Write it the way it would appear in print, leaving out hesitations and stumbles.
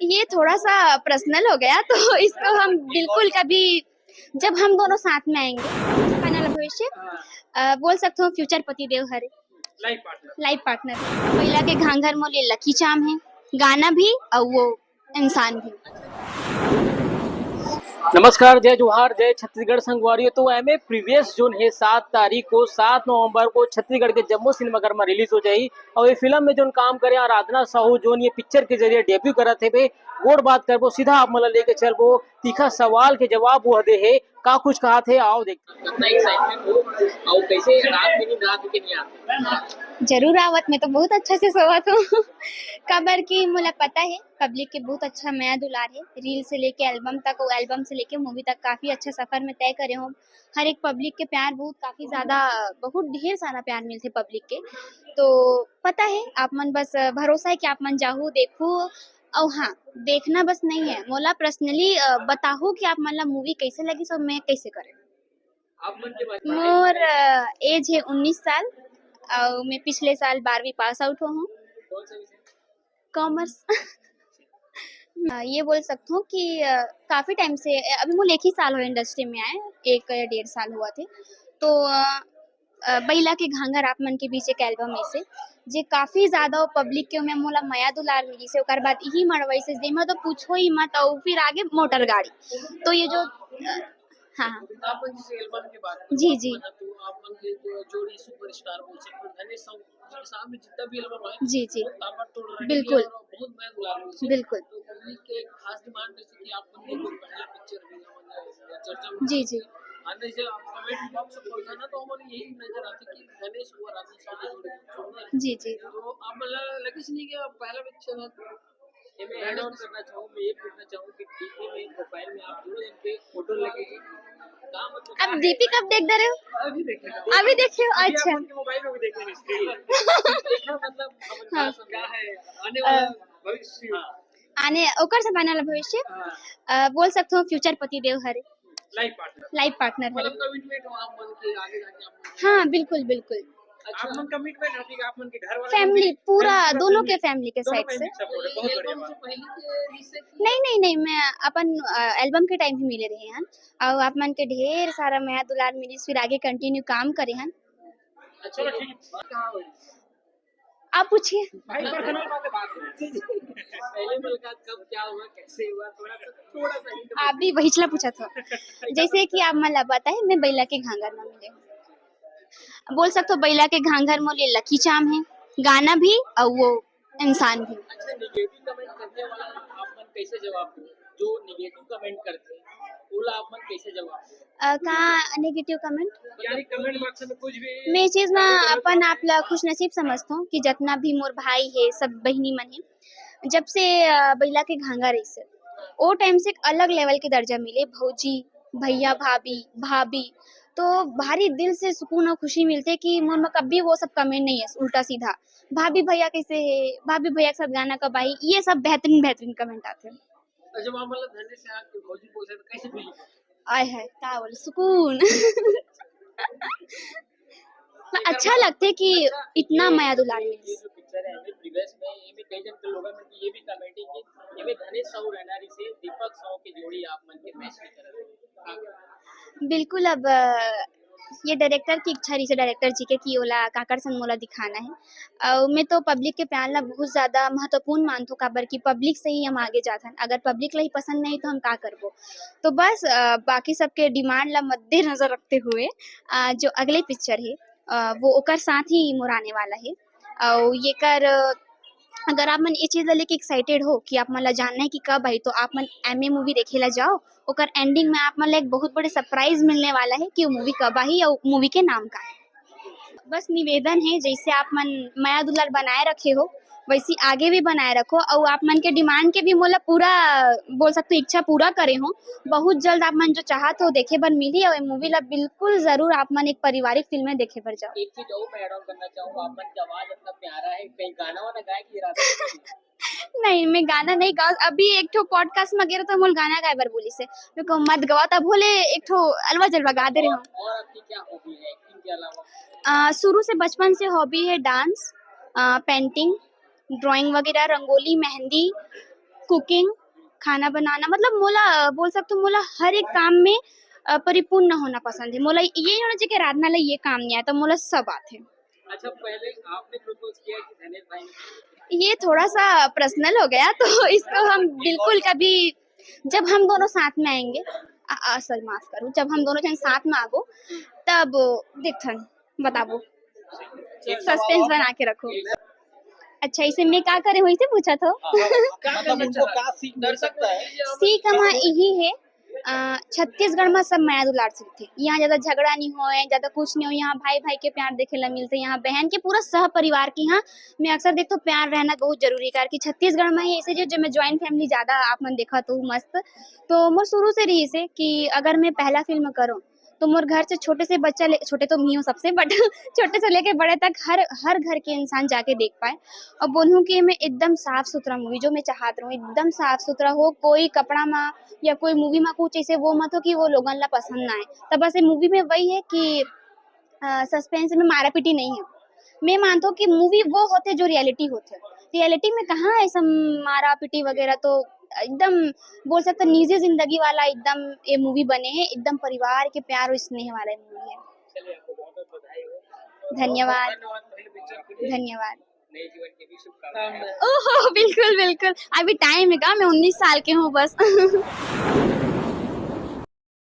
ये थोड़ा-सा पर्सनल हो गया तो इसको हम बिल्कुल कभी जब हम दोनों साथ में आएँगे, आने वाला भविष्य बोल सकते हो फ्यूचर पति देव हरे, लाइफ पार्टनर। पहिला के घांघर मोले लकी चार्म है, गाना भी और वो इंसान भी। नमस्कार, जय जोहार, जय छत्तीसगढ़ संगवारी। तो एमए प्रीवियस जोन है 7 तारीख को 7 नवंबर को छत्तीसगढ़ के जम्मू सिनेमाघर में रिलीज हो जाई। और ये फिल्म में जोन काम करे आराधना साहू जोन ये पिक्चर के जरिए डेब्यू करा थे बे गोड़ बात करबो सीधा आप मतलब लेके चलबो तीखा सवाल के जवाब वो दे है का कुछ कहा थे आओ देख कितना एक्साइटमेंट हो और कैसे रात में नींद रात के नहीं आते। जरूर आवत में तो बहुत अच्छा से सोवत हूँ कबर की मुझे पता है पब्लिक के बहुत अच्छा माया दुलार है। रील से लेके एल्बम तक और एल्बम से लेके मूवी तक काफी अच्छा सफर में तय करे हो। हर एक पब्लिक के प्यार बहुत काफी ज्यादा बहुत ढेर सारा प्यार मिलते पब्लिक के। तो पता है आप मन बस भरोसा है कि आप मन जाहू देखू और हाँ देखना बस नहीं है मोला पर्सनली बताहू कि आप मन ला मूवी कैसे लगी सब मैं कैसे करे। आप मन के बारे में मोर एज है 19 साल और मैं पिछले साल 12वीं पास आउट हूँ कौन सा विषय कॉमर्स। ये बोल सकती हूँ कि काफी टाइम से अभी मुझे एक ही साल हो इंडस्ट्री में आए 1 या 1.5 साल हुआ थे। तो बैला के घांघर आप मन के बीच एक एल्बम में से जे काफी ज्यादा पब्लिक के में मोला माया दुलार मिली से ओकर बाद यही मड़वई से जेमा तो पूछो ही मत और फिर आगे मोटर गाड़ी। तो ये जो हाँ आप मन जिस एल्बम की बात जी जी तो आप मन के जो जोड़ी सुपरस्टार बोल सकते हैं धनेश साहू के सामने जितना भी एल्बम है जी जी ताबड़तोड़ रही बिल्कुल है और बहुत मैं गुलाम हूं से बिल्कुल तो पब्लिक के एक खास डिमांड है कि आप मन के जो पहला पिक्चर भी है चर्चा में जी जी आने से कमेंट बॉक्स खोलता ना तो हमारे यही नजर आती कि धनेश और राधे साहू जोड़ी छोड़ना है जी जी तो अब मतलब लगे नहीं कि पहला पिक्चर है ये मैं ऐड ऑन करना चाहूँ मैं ये पूछना चाहूँ कि डीपी में प्रोफाइल में आप दो जन के फोटो लगेगी कहाँ मतलब अब डीपी कब देख दे रहे हो अभी देखेगा अभी देखे हो अभी अच्छा आप उनके मोबाइल में भी देखेंगे इसलिए देखना मतलब हम हाँ क्या है आने वाला भविष्य आने ओकर से आने वाला भविष्य हाँ बोल सकते हो फ्यूचर पति देव हरे लाइफ पार्टनर हरे। मतलब कमिटमेंट हो आप मन के आगे जाके आप हाँ बिल्कुल बिल्कुल अच्छा आप मन कमिटमेंट है कि आप मन के घर वाले फैमिली पूरा दोनों के फैमिली के साइड से सपोर्ट है बहुत बढ़िया बात पहले के रिसेट नहीं मैं अपन एल्बम के टाइम ही मिले रहे हैं और आप मन के ढेर सारा माया दुलार मिली फिर आगे कंटिन्यू काम करे हैं। अच्छा ठीक कहाँ हुई आप पूछिए भाई पर्सनल बात है पहले मुलाकात कब क्या हुआ कैसे हुआ थोड़ा सा hint आप भी वहीचला पूछा था जैसे कि आप मन पता है मैं बैला के घांघर में मिले बोल सकते हो बैला के घांघर मोले लकी चार्म है, गाना भी और वो इंसान भी। अच्छा नेगेटिव कमेंट करने वाला आप मन कैसे जवाब दो जो नेगेटिव कमेंट करते हैं बोला आप मन कैसे जवाब दो कहाँ नेगेटिव कमेंट यानी कमेंट बॉक्स में कुछ भी मैं चीज ना अपन आप ला खुश नसीब समझता हूँ कि जितना भी मोर भाई है सब बहनी मन है जब से बैला के घांघा रही से वो टाइम से एक अलग लेवल के दर्जा मिले भौजी भैया भाभी भाभी तो भारी दिल से सुकून और खुशी मिलते कि मन में कभी वो सब कमेंट नहीं है उल्टा सीधा भाभी भैया कैसे है भाभी भैया के साथ गाना कब आई ये सब बेहतरीन बेहतरीन कमेंट आते हैं। अच्छा वहाँ मतलब धन्य से आप भौजी बोल रहे कैसे फील आय है क्या बोले सुकून अच्छा लगते कि इतना माया दुलार ये मिली। जो पिक्चर है प्रीवियस में ये भी कई जन के लोगों में ये भी कमेंटिंग की ये भी धनेश साहू रहनारी से दीपक साहू की जोड़ी आप मन के मैच की तरह बिल्कुल अब ये डायरेक्टर की इच्छा रही से डायरेक्टर जी के कि ओला काकर संग मोला दिखाना है और मैं तो पब्लिक के प्यार ला बहुत ज़्यादा महत्वपूर्ण मानती हूँ काबर की पब्लिक से ही हम आगे जाते हैं अगर पब्लिक ला ही पसंद नहीं तो हम का करबो। तो बस बाकी सबके डिमांड ला मद्देनजर रखते हुए जो अगले पिक्चर है वो ओकर साथ ही मुराने वाला है और ये कर अगर आप मन ये चीज़ ला लेके एक्साइटेड हो कि आप मन ला जानना है कि कब आई तो आप मन एमए मूवी देखे ला जाओ ओकर एंडिंग में आप मन ला एक बहुत बड़े सरप्राइज मिलने वाला है कि वो मूवी कब आई और मूवी के नाम का है। बस निवेदन है जैसे आप मन माया दुलार बनाए रखे हो वैसी आगे भी बनाए रखो और आप मन के डिमांड के भी मोला पूरा बोल सकते हो इच्छा पूरा करे हो। बहुत जल्द आप मन जो चाहत हो देखे बर मिली और मूवी ला बिल्कुल जरूर आप मन एक पारिवारिक फिल्म देखे बर जाओ। एक चीज और मैं ऐड ऑन करना चाहूँगा आप मन की आवाज इतना प्यारा है कहीं गाना वाना गाए की इरादा नहीं मैं गाना नहीं गा अभी एक ठो पॉडकास्ट में गिरा तो मोल गाना गाए बर बोली से मेरे को मत गवा तब बोले एक ठो अलवा जलवा गा दे रहे हो। और आपकी क्या हॉबी है एक्टिंग के अलावा शुरू से बचपन से हॉबी है डांस पेंटिंग ड्राइंग वगैरह रंगोली मेहंदी कुकिंग, खाना बनाना, मतलब मोला बोल सकते हो मोला हर एक काम में परिपूर्ण होना पसंद है। मोला ये नहीं होना चाहिए कि राधना ला ये काम नहीं आता, मोला सब आते। अच्छा, पहले आपने प्रपोज किया कि धनेश भाई ने? ये थोड़ा-सा पर्सनल हो गया तो इसको हम बिल्कुल कभी, जब हम दोनों साथ में आएँगे, सॉरी माफ़ करो, जब हम दोनों जन साथ में आबो तब देखथन बताबो। एक सस्पेंस बना के रखो। अच्छा, इसे मैं का करे वही से पूछा था? मतलब उनको क्या सीख मिल सकता है? सीख हमा यही है, छत्तीसगढ़ में सब माया दुलार सीखथे। यहाँ ज़्यादा झगड़ा नहीं होए, ज़्यादा कुछ नहीं हो, यहाँ भाई-भाई के प्यार देखे ला मिलथे, यहाँ बहन के पूरा सह परिवार के यहाँ मैं अक्सर देखथों प्यार रहना बहुत ज़रूरी है, कारण कि छत्तीसगढ़ में ही ऐसे जो मैं जॉइंट फैमिली ज़्यादा आप मन देखत हो मस्त। तो मोर शुरू से रही से कि अगर मैं पहला फ़िल्म करूँ, तो मोर घर से छोटे से बच्चा ले, छोटे तो मैं हूँ सबसे बट छोटे से लेके बड़े तक हर घर के इंसान जाके देख पाए और बोलूँ कि मैं एकदम साफ-सुथरा मूवी जो मैं चाहत रहूँ, एकदम साफ-सुथरा हो, कोई कपड़ा में या कोई मूवी में कुछ ऐसे वो मत हो कि वो लोगन ला पसंद ना आए। तो बस ये मूवी में वही है कि सस्पेंस में मारा-पीटी नहीं है। मैं मानता हूँ कि मूवी वो होते जो रियलिटी होथे। रियलिटी में कहाँ ऐसा मारा-पीटी वगैरह, तो एकदम बोल सकते हैं निजी ज़िंदगी वाला एकदम ये मूवी बने हैं, एकदम परिवार के प्यार और स्नेह वाला ये मूवी है। चलिए, आपको बहुत-बहुत बधाई हो। धन्यवाद, धन्यवाद पहले पिक्चर के लिए। धन्यवाद। नए जीवन की भी शुभकामनाएं। ओह हो! बिल्कुल, बिल्कुल। अभी टाइम है का, मैं 19 साल की हूँ बस।